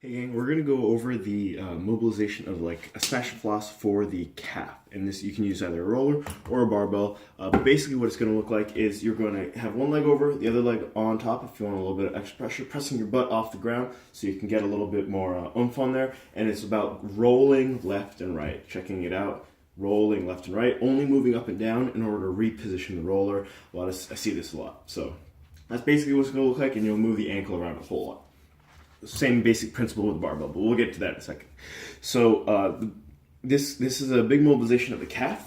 Hey gang, we're gonna go over the mobilization of like a smash and floss for the calf. And this, you can use either a roller or a barbell. But basically what it's gonna look like is you're gonna have one leg over, the other leg on top if you want a little bit of extra pressure, pressing your butt off the ground so you can get a little bit more oomph on there. And it's about rolling left and right, checking it out. Rolling left and right, only moving up and down in order to reposition the roller. I see this a lot. So that's basically what it's gonna look like, and you'll move the ankle around a whole lot. Same basic principle with barbell, but we'll get to that in a second. So this is a big mobilization of the calf.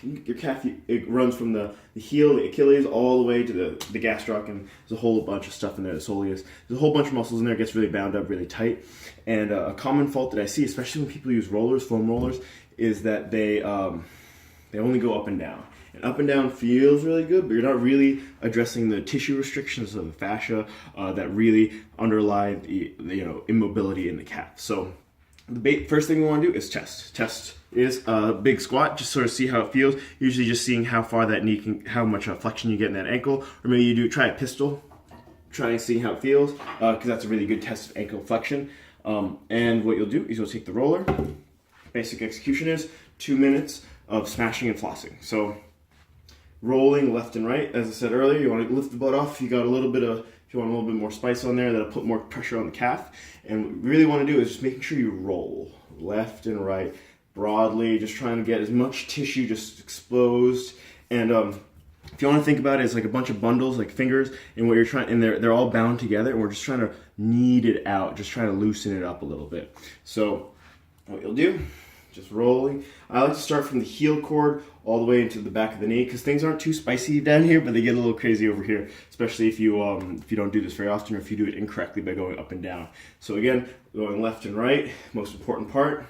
Your calf, it runs from the heel, the Achilles, all the way to the gastroc, and there's a whole bunch of stuff in there, the soleus. There's a whole bunch of muscles in there. It gets really bound up, really tight. And a common fault that I see, especially when people use rollers, foam rollers, is that they only go up and down. And up and down feels really good, but you're not really addressing the tissue restrictions of the fascia that really underlie the immobility in the calf. So the first thing we want to do is test. Test is a big squat, just sort of see how it feels. Usually just seeing how far that knee can, how much flexion you get in that ankle. Or maybe you try a pistol, try and see how it feels, because that's a really good test of ankle flexion. And what you'll do is you'll take the roller. Basic execution is 2 minutes of smashing and flossing. So rolling left and right, as I said earlier, you want to lift the butt off. If you want a little bit more spice on there, that'll put more pressure on the calf. And what you really want to do is just making sure you roll left and right broadly, just trying to get as much tissue just exposed. And if you want to think about it, it's like a bunch of bundles, like fingers, and what you're trying, and they're all bound together, and we're just trying to knead it out, just trying to loosen it up a little bit. So what you'll do, just rolling. I like to start from the heel cord all the way into the back of the knee, because things aren't too spicy down here, but they get a little crazy over here, especially if you don't do this very often, or if you do it incorrectly by going up and down. So again, going left and right, most important part.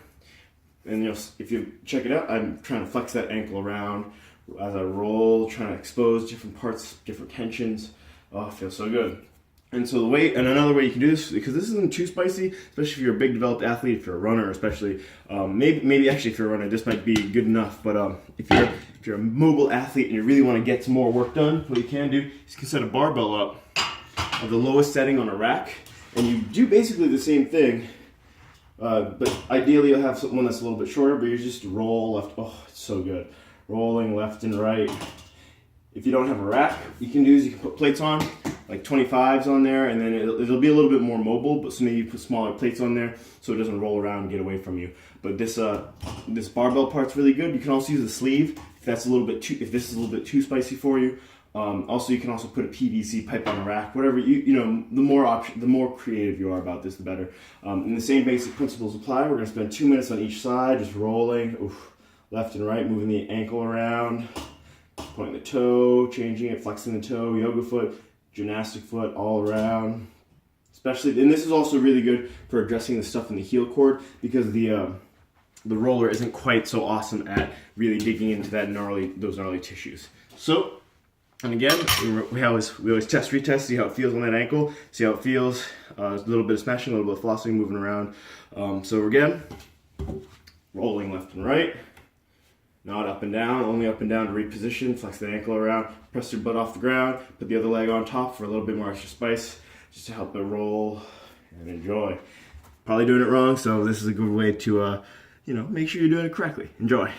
And if you check it out, I'm trying to flex that ankle around as I roll, trying to expose different parts, different tensions. Oh, it feels so good. And so another way you can do this, because this isn't too spicy, especially if you're a big developed athlete, if you're a runner especially, maybe actually if you're a runner, this might be good enough, but if you're a mobile athlete and you really want to get some more work done, what you can do is you can set a barbell up at the lowest setting on a rack, and you do basically the same thing, but ideally you'll have one that's a little bit shorter, but you just roll left. Oh, it's so good. Rolling left and right. If you don't have a rack, what you can do is you can put plates on, like 25s on there, and then it'll be a little bit more mobile, but so maybe you put smaller plates on there so it doesn't roll around and get away from you. But this barbell part's really good. You can also use a sleeve if this is a little bit too spicy for you. Also, you can also put a PVC pipe on a rack, whatever the more creative you are about this, the better. And the same basic principles apply. We're going to spend 2 minutes on each side, just rolling, left and right, moving the ankle around, pointing the toe, changing it, flexing the toe, yoga foot, gymnastic foot, all around. Especially, and this is also really good for addressing the stuff in the heel cord, because the roller isn't quite so awesome at really digging into those gnarly tissues. So, and again, we always test, retest, see how it feels on that ankle, see how it feels. A little bit of smashing, a little bit of flossing, moving around. So again, rolling left and right. Not up and down, only up and down to reposition, flex the ankle around, press your butt off the ground, put the other leg on top for a little bit more extra spice, just to help it roll and enjoy. Probably doing it wrong, so this is a good way to, make sure you're doing it correctly. Enjoy.